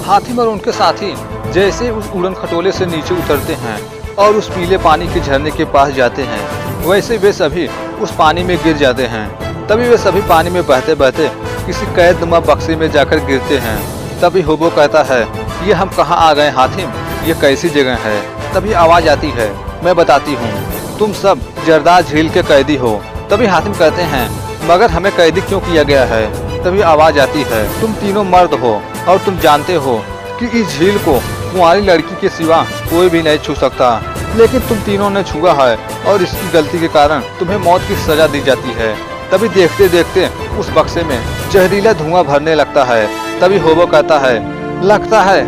हातिम और उनके साथी जैसे उस उड़न खटोले से नीचे उतरते हैं और उस पीले पानी के झरने के पास जाते हैं, वैसे वे सभी उस पानी में गिर जाते हैं। तभी वे सभी पानी में बहते बहते किसी कैदनुमा बक्से में जाकर गिरते हैं। तभी होबो कहता है, ये हम कहाँ आ गए हातिम, ये कैसी जगह है। तभी आवाज आती है, मैं बताती हूँ, तुम सब जरदार झील के कैदी हो। तभी हातिम कहते हैं, मगर हमें कैदी क्यों किया गया है। तभी आवाज आती है, तुम तीनों मर्द हो और तुम जानते हो कि इस झील को कुंवारी लड़की के सिवा कोई भी नहीं छू सकता, लेकिन तुम तीनों ने छुआ है और इसकी गलती के कारण तुम्हें मौत की सजा दी जाती है। तभी देखते देखते उस बक्से में जहरीला धुआं भरने लगता है। तभी होबो कहता है, लगता है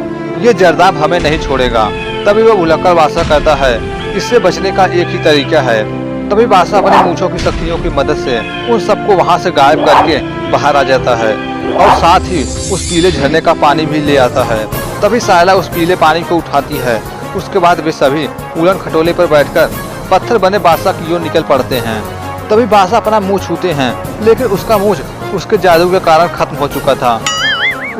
ये जरदाब हमें नहीं छोड़ेगा। तभी वह भुलक्कड़ बादशाह कहता है, इससे बचने का एक ही तरीका है। तभी बादशाह अपने मूंछों की शक्तियों की मदद से उन सबको वहां से गायब करके बाहर आ जाता है और साथ ही उस पीले झरने का पानी भी ले आता है। तभी सायला उस पीले पानी को उठाती है। उसके बाद वे सभी उड़न खटोले पर बैठकर पत्थर बने बादशाह की ओर निकल पड़ते हैं। तभी बादशाह अपना मुंह छूते हैं, लेकिन उसका मुंह उसके जादू के कारण खत्म हो चुका था।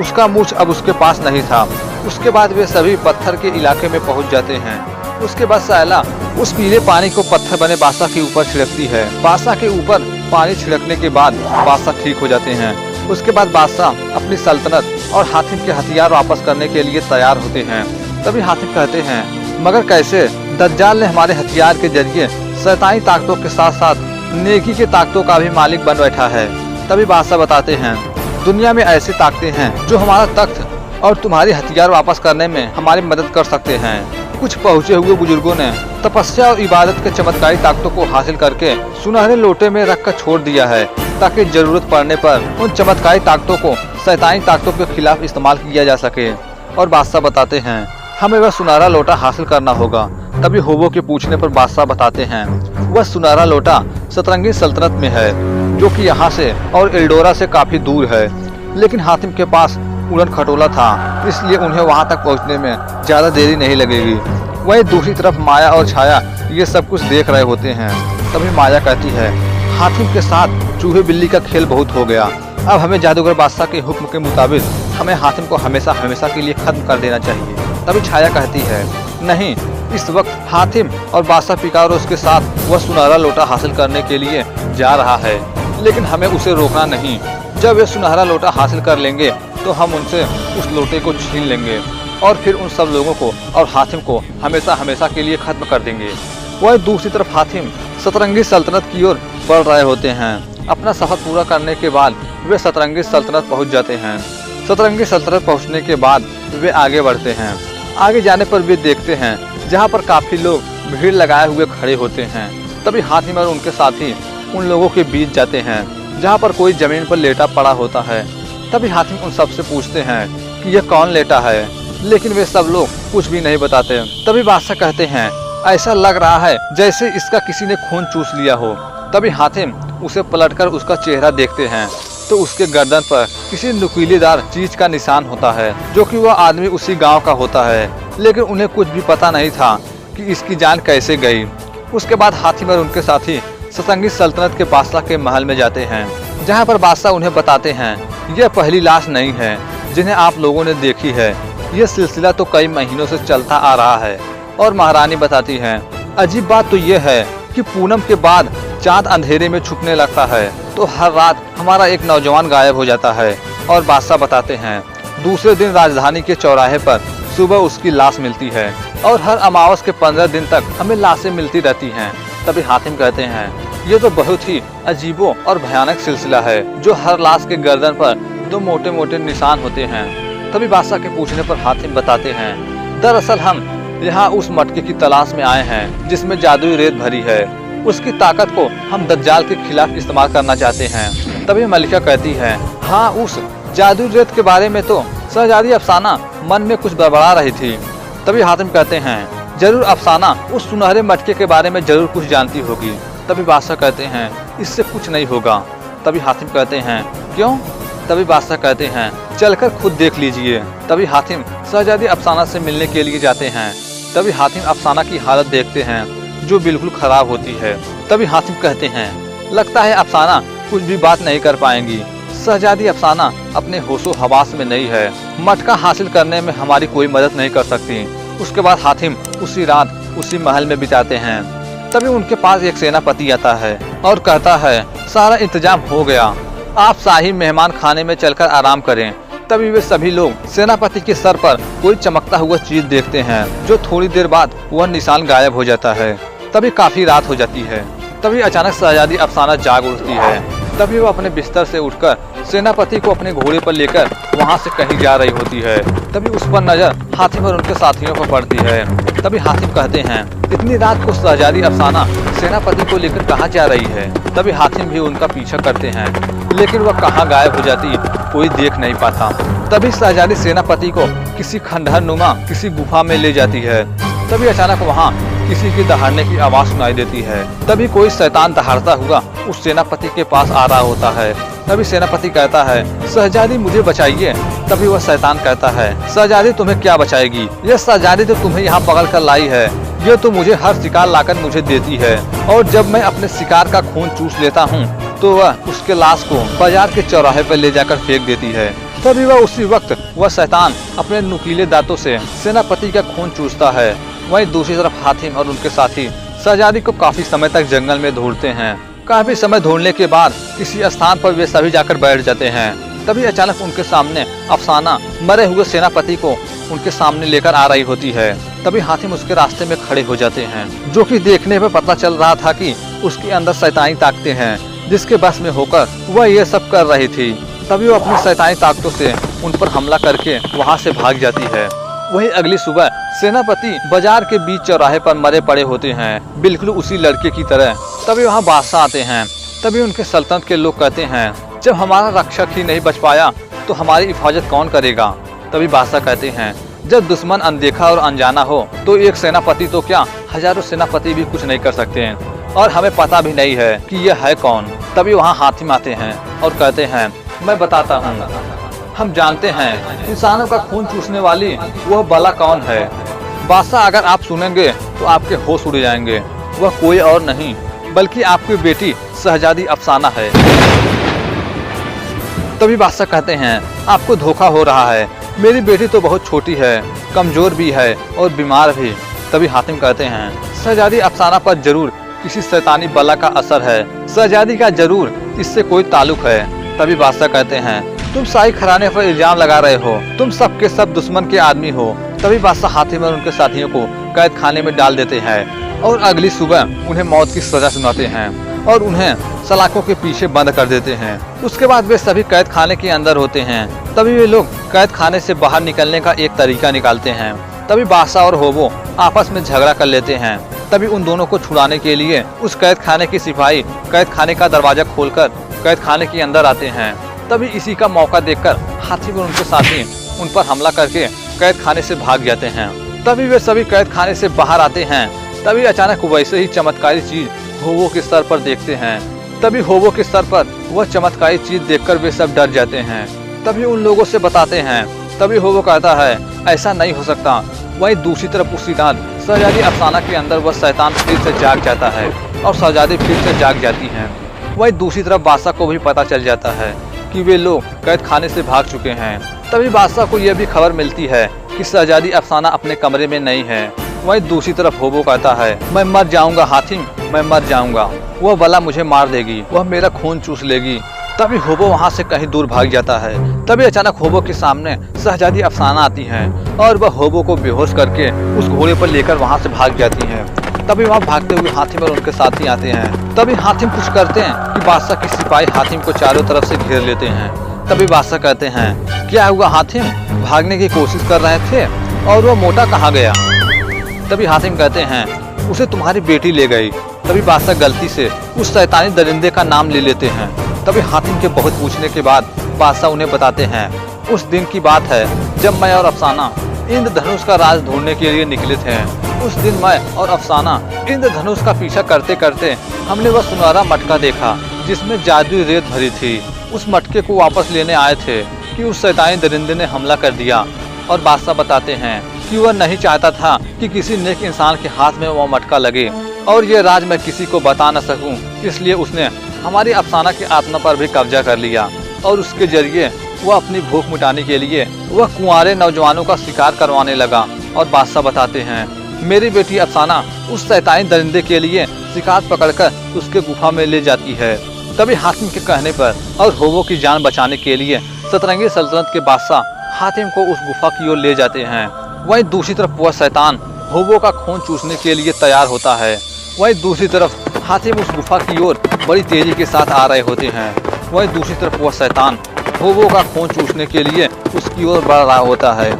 उसका मुंह अब उसके पास नहीं था। उसके बाद वे सभी पत्थर के इलाके में पहुंच जाते हैं। उसके बाद सायला उस पीले पानी को पत्थर बने बादशाह के ऊपर छिड़कती है। बादशाह के ऊपर पानी छिड़कने के बाद बादशाह ठीक हो जाते हैं। उसके बाद बादशाह अपनी सल्तनत और हातिम के हथियार वापस करने के लिए तैयार होते हैं। तभी हातिम कहते हैं, मगर कैसे? दज्जाल ने हमारे हथियार के जरिए शैतानी ताकतों के साथ साथ नेकी के ताकतों का भी मालिक बन बैठा है। तभी बादशाह बताते हैं, दुनिया में ऐसी ताकतें हैं जो हमारा तख्त और तुम्हारी हथियार वापस करने में हमारी मदद कर सकते हैं। कुछ पहुँचे हुए बुजुर्गों ने तपस्या और इबादत के चमत्कारी ताकतों को हासिल करके सुनहरे लोटे में रखकर छोड़ दिया है, ताकि जरूरत पड़ने पर उन चमत्कारी ताकतों को शैतानी ताकतों के खिलाफ इस्तेमाल किया जा सके। और बादशाह बताते हैं, हमें वह सुनहरा लोटा हासिल करना होगा। तभी होबो के पूछने पर बादशाह बताते हैं, वह सुनहरा लोटा सतरंगी सल्तनत में है, जो कि यहाँ से और एल्डोरा से काफी दूर है। लेकिन हातिम के पास उड़न खटोला था, इसलिए उन्हें वहाँ तक पहुँचने में ज्यादा देरी नहीं लगेगी। वहीं दूसरी तरफ माया और छाया ये सब कुछ देख रहे होते हैं। तभी माया कहती है, हातिम के साथ चूहे बिल्ली का खेल बहुत हो गया। अब हमें जादूगर बादशाह के हुक्म के मुताबिक हमें हातिम को हमेशा हमेशा के लिए खत्म कर देना चाहिए। तभी छाया कहती है, नहीं, इस वक्त हातिम और बादशाह पिकारोस के साथ वह सुनहरा लोटा हासिल करने के लिए जा रहा है, लेकिन हमें उसे रोकना नहीं। जब वे सुनहरा लोटा हासिल कर लेंगे तो हम उनसे उस लोटे को छीन लेंगे और फिर उन सब लोगों को और हातिम को हमेशा हमेशा के लिए खत्म कर देंगे। वह दूसरी तरफ हातिम सतरंगी सल्तनत की ओर बढ़ रहे होते हैं। अपना सफर पूरा करने के बाद वे सतरंगी सल्तनत पहुंच जाते हैं। सतरंगी सल्तनत पहुंचने के बाद वे आगे बढ़ते हैं। आगे जाने पर वे देखते हैं जहां पर काफी लोग भीड़ लगाए हुए खड़े होते हैं। तभी हातिम और उनके साथी उन लोगों के बीच जाते हैं जहां पर कोई जमीन पर लेटा पड़ा होता है। तभी हातिम उन सबसे पूछते हैं कि यह कौन लेटा है, लेकिन वे सब लोग कुछ भी नहीं बताते। तभी बादशाह कहते हैं, ऐसा लग रहा है जैसे इसका किसी ने खून चूस लिया हो। तभी हातिम उसे पलटकर उसका चेहरा देखते हैं तो उसके गर्दन पर किसी नुकीलेदार चीज का निशान होता है, जो कि वह आदमी उसी गांव का होता है। लेकिन उन्हें कुछ भी पता नहीं था कि इसकी जान कैसे गई। उसके बाद हातिम और उनके साथी सतरंगी सल्तनत के बादशाह के महल में जाते हैं, जहां पर बादशाह उन्हें बताते हैं, यह पहली लाश नहीं है जिन्हें आप लोगों ने देखी है। यह सिलसिला तो कई महीनों से चलता आ रहा है। और महारानी बताती है, अजीब बात तो यह है कि पूनम के बाद चांद अंधेरे में छुपने लगता है, तो हर रात हमारा एक नौजवान गायब हो जाता है। और बादशाह बताते हैं, दूसरे दिन राजधानी के चौराहे पर सुबह उसकी लाश मिलती है और हर अमावस के 15 दिन तक हमें लाशें मिलती रहती हैं। तभी हातिम कहते हैं, ये तो बहुत ही अजीबो और भयानक सिलसिला है, जो हर लाश के गर्दन पर 2 मोटे मोटे निशान होते हैं। तभी बादशाह के पूछने पर हातिम बताते हैं, दरअसल हम यहाँ उस मटके की तलाश में आए हैं जिसमें जादुई रेत भरी है। उसकी ताकत को हम दज्जाल के खिलाफ इस्तेमाल करना चाहते हैं। तभी मलिका कहती है, हाँ, उस जादुई रेत के बारे में तो शहजादी अफसाना मन में कुछ बड़बड़ा रही थी। तभी हातिम कहते हैं, जरूर अफसाना उस सुनहरे मटके के बारे में जरूर कुछ जानती होगी। तभी बादशाह कहते हैं, इससे कुछ नहीं होगा। तभी हातिम कहते हैं, क्यों? तभी बादशाह कहते हैं, चलकर खुद देख लीजिए। तभी हातिम शहजादी अफसाना से मिलने के लिए जाते हैं। तभी हातिम अफसाना की हालत देखते हैं, जो बिल्कुल खराब होती है। तभी हातिम कहते हैं, लगता है अफसाना कुछ भी बात नहीं कर पाएंगी। शहजादी अफसाना अपने होशो हवास में नहीं है मटका हासिल करने में हमारी कोई मदद नहीं कर सकती। उसके बाद हातिम उसी रात उसी महल में बिताते हैं। तभी उनके पास एक सेनापति आता है और कहता है, सारा इंतजाम हो गया, आप शाही मेहमान खाने में चलकर आराम करें। तभी वे सभी लोग सेनापति के सर पर कोई चमकता हुआ चीज देखते हैं, जो थोड़ी देर बाद वह निशान गायब हो जाता है। तभी काफी रात हो जाती है। तभी अचानक शहजादी अफसाना जाग उठती है। तभी वो अपने बिस्तर से उठकर सेनापति को अपने घोड़े पर लेकर वहां से कहीं जा रही होती है। तभी उस पर नजर हातिम और उनके साथियों पर पड़ती है। तभी हातिम कहते हैं, इतनी रात को शहजादी अफसाना सेनापति को लेकर कहाँ जा रही है। तभी हातिम भी उनका पीछा करते हैं, लेकिन वह कहाँ गायब हो जाती कोई देख नहीं पाता। तभी शहजादी सेनापति को किसी खंडहर नुमा किसी गुफा में ले जाती है। तभी अचानक वहाँ किसी की दहाड़ने की आवाज सुनाई देती है। तभी कोई शैतान दहाड़ता हुआ उस सेनापति के पास आ रहा होता है। तभी सेनापति कहता है, शहजादी मुझे बचाइए। तभी वह शैतान कहता है, शहजादी तुम्हें क्या बचाएगी, यह शहजादी तो तुम्हें यहाँ पकड़ कर लाई है, ये तो मुझे हर शिकार लाकर मुझे देती है, और जब मैं अपने शिकार का खून चूस लेता हूँ तो वह उसके लाश को बाजार के चौराहे पर ले जाकर फेंक देती है। तभी वह उसी वक्त वह शैतान अपने नुकीले दांतों से सेनापति का खून चूसता है। वहीं दूसरी तरफ हातिम और उनके साथी शहजादी को काफी समय तक जंगल में ढूंढते हैं। काफी समय ढूंढने के बाद किसी स्थान पर वे सभी जाकर बैठ जाते हैं। तभी अचानक उनके सामने अफसाना मरे हुए सेनापति को उनके सामने लेकर आ रही होती है। तभी हातिम उसके रास्ते में खड़े हो जाते हैं, जो कि देखने में पता चल रहा था कि उसके अंदर शैतानी ताकतें हैं, जिसके बस में होकर वह ये सब कर रही थी। तभी वो अपनी शैतानी ताकतों से उन पर हमला करके वहाँ से भाग जाती है। वही अगली सुबह सेनापति बाजार के बीच चौराहे पर मरे पड़े होते हैं, बिल्कुल उसी लड़के की तरह। तभी वहाँ बादशाह आते हैं। तभी उनके सल्तनत के लोग कहते हैं, जब हमारा रक्षक ही नहीं बच पाया तो हमारी हिफाजत कौन करेगा। तभी बादशाह कहते हैं, जब दुश्मन अनदेखा और अनजाना हो तो एक सेनापति तो क्या हजारों सेनापति भी कुछ नहीं कर सकते हैं, और हमें पता भी नहीं है कि यह है कौन। तभी वहाँ हातिम आते हैं और कहते हैं, मैं बताता हूँ, हम जानते हैं इंसानों का खून चूसने वाली वह बला कौन है। बादशाह, अगर आप सुनेंगे तो आपके होश उड़ जाएंगे। वह कोई और नहीं बल्कि आपकी बेटी शहजादी अफसाना है। तभी बादशाह कहते हैं, आपको धोखा हो रहा है, मेरी बेटी तो बहुत छोटी है, कमजोर भी है और बीमार भी। तभी हातिम कहते हैं, शहजादी अफसाना पर जरूर किसी शैतानी बला का असर है, शहजादी का जरूर इससे कोई ताल्लुक है। तभी बादशाह कहते हैं, तुम शाही घराने पर इल्जाम लगा रहे हो, तुम सबके सब दुश्मन के आदमी हो। तभी बादशाह हातिम और उनके साथियों को कैद खाने में डाल देते हैं और अगली सुबह उन्हें मौत की सजा सुनाते हैं और उन्हें सलाखों के पीछे बंद कर देते हैं। उसके बाद वे सभी कैद खाने के अंदर होते हैं। तभी वे लोग कैद खाने से बाहर निकलने का एक तरीका निकालते हैं। तभी बादशाह और होबो आपस में झगड़ा कर लेते हैं। तभी उन दोनों को छुड़ाने के लिए उस कैद खाने की सिपाही कैद खाने का दरवाजा खोलकर कैद खाने के अंदर आते हैं। तभी इसी का मौका देखकर हातिम और उनके साथी उन पर हमला करके कैद खाने से भाग जाते हैं। तभी वे सभी कैद खाने से बाहर आते हैं। तभी अचानक वैसे ही चमत्कारी चीज होबो के सर पर देखते हैं। तभी होबो के सर पर वह चमत्कारी चीज देखकर वे सब डर जाते हैं। तभी उन लोगों से बताते हैं। तभी होबो कहता है, ऐसा नहीं हो सकता। वहीं दूसरी तरफ उसी रात शहजादी अफसाना के अंदर वह शैतान फिर से जाग जाता है और शहजादी फिर से जाग जाती हैं। वहीं दूसरी तरफ बादशाह को भी पता चल जाता है कि वे लोग कैद खाने से भाग चुके हैं। तभी बादशाह को यह भी खबर मिलती है कि शहजादी अफसाना अपने कमरे में नहीं है। वहीं दूसरी तरफ होबो कहता है, मैं मर जाऊंगा हातिम, मैं मर जाऊंगा, वह बला मुझे मार देगी, वह मेरा खून चूस लेगी। तभी होबो वहाँ से कहीं दूर भाग जाता है। तभी अचानक होबो के सामने शहजादी अफसाना आती है और वह होबो को बेहोश करके उस घोड़े पर लेकर वहाँ से भाग जाती है। तभी वहाँ भागते हुए हातिम और उनके साथी आते हैं। तभी हातिम कुछ करते हैं कि बादशाह के सिपाही हातिम को चारों तरफ से घेर लेते हैं। तभी बादशाह कहते हैं, क्या हुआ हातिम, भागने की कोशिश कर रहे थे और वो मोटा कहाँ गया। तभी हातिम कहते हैं, उसे तुम्हारी बेटी ले गई। तभी बादशाह गलती से उस शैतानी दरिंदे का नाम ले लेते हैं। तभी हातिम के बहुत पूछने के बाद बादशाह उन्हें बताते हैं, उस दिन की बात है जब मैं और अफसाना इंद्रधनुष का राज ढूंढने के लिए निकले थे। उस दिन मैं और अफसाना इंद्रधनुष का पीछा करते करते हमने वह सुनहरा मटका देखा जिसमें जादुई रेत भरी थी। उस मटके को वापस लेने आए थे कि उस शैतानी दरिंदे ने हमला कर दिया। और बादशाह बताते हैं कि वह नहीं चाहता था कि किसी नेक इंसान के हाथ में वह मटका लगे और ये राज मैं किसी को बता न सकूं, इसलिए उसने हमारी अफसाना की आत्मा पर भी कब्जा कर लिया और उसके जरिए वह अपनी भूख मिटाने के लिए वह कुंवारे नौजवानों का शिकार करवाने लगा। और बादशाह बताते हैं, मेरी बेटी अफसाना उस शैतानी दरिंदे के लिए शिकार पकड़कर उसके गुफा में ले जाती है। तभी हातिम के कहने पर और होवो की जान बचाने के लिए सतरंगी सल्तनत के बादशाह हातिम को उस गुफा की ओर ले जाते हैं। वहीं दूसरी तरफ वह शैतान होवो का खून चूसने के लिए तैयार होता है। वहीं दूसरी तरफ हातिम उस गुफा की ओर बड़ी तेजी के साथ आ रहे होते हैं। वहीं दूसरी तरफ वह शैतान होवो का खून चूसने के लिए उसकी ओर बढ़ रहा होता है।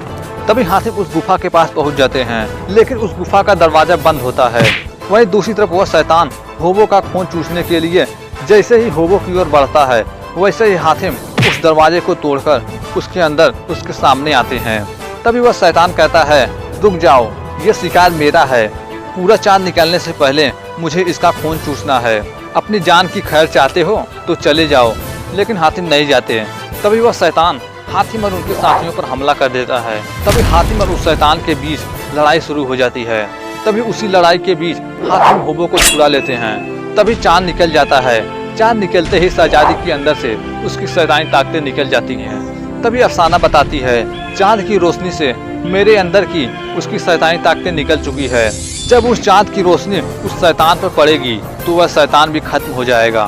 तभी हातिम उस गुफा के पास पहुंच जाते हैं, लेकिन उस गुफा का दरवाजा बंद होता है। वहीं दूसरी तरफ वह शैतान होवो का खून चूसने के लिए जैसे ही होवो की ओर बढ़ता है, वैसे ही हातिम उस दरवाजे को तोड़कर उसके अंदर उसके सामने आते हैं। तभी वह शैतान कहता है, रुक जाओ, ये शिकार मेरा है। पूरा चांद निकलने से पहले मुझे इसका खून चूसना है। अपनी जान की खैर चाहते हो तो चले जाओ। लेकिन हातिम नहीं जाते। तभी वह शैतान हातिम और उनके साथियों पर हमला कर देता है। तभी हातिम और उस शैतान के बीच लड़ाई शुरू हो जाती है। तभी उसी लड़ाई के बीच हातिम होवो को छुड़ा लेते हैं। तभी चांद निकल जाता है। चांद निकलते ही शहजादी के अंदर से उसकी शैतानी ताकतें निकल जाती हैं। तभी अफसाना बताती है, चांद की रोशनी से मेरे अंदर की उसकी शैतानी ताकतें निकल चुकी है। जब उस चांद की रोशनी उस शैतान पर पड़ेगी तो वह शैतान भी खत्म हो जाएगा।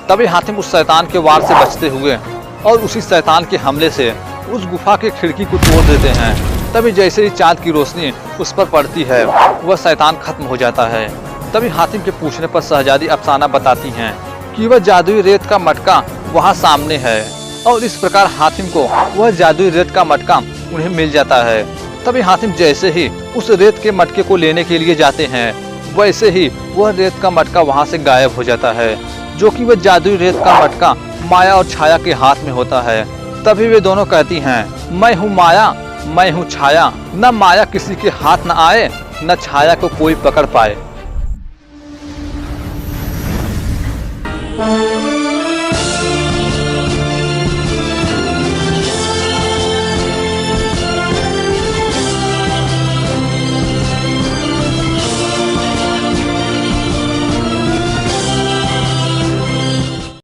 तभी हातिम उस शैतान के वार से बचते हुए और उसी शैतान के हमले से उस गुफा की खिड़की को तोड़ देते हैं। तभी जैसे ही चांद की रोशनी उस पर पड़ती है, वह शैतान खत्म हो जाता है। तभी हातिम के पूछने पर शहजादी अफसाना बताती हैं कि वह जादुई रेत का मटका वहाँ सामने है। और इस प्रकार हातिम को वह जादुई रेत का मटका उन्हें मिल जाता है। तभी हातिम जैसे ही उस रेत के मटके को लेने के लिए जाते हैं, वैसे ही वह रेत का मटका वहाँ से गायब हो जाता है, जो कि वह जादुई रेत का मटका माया और छाया के हाथ में होता है। तभी वे दोनों कहती हैं, मैं हूँ माया, मैं हूँ छाया, न माया किसी के हाथ न आए, न छाया को कोई पकड़ पाए।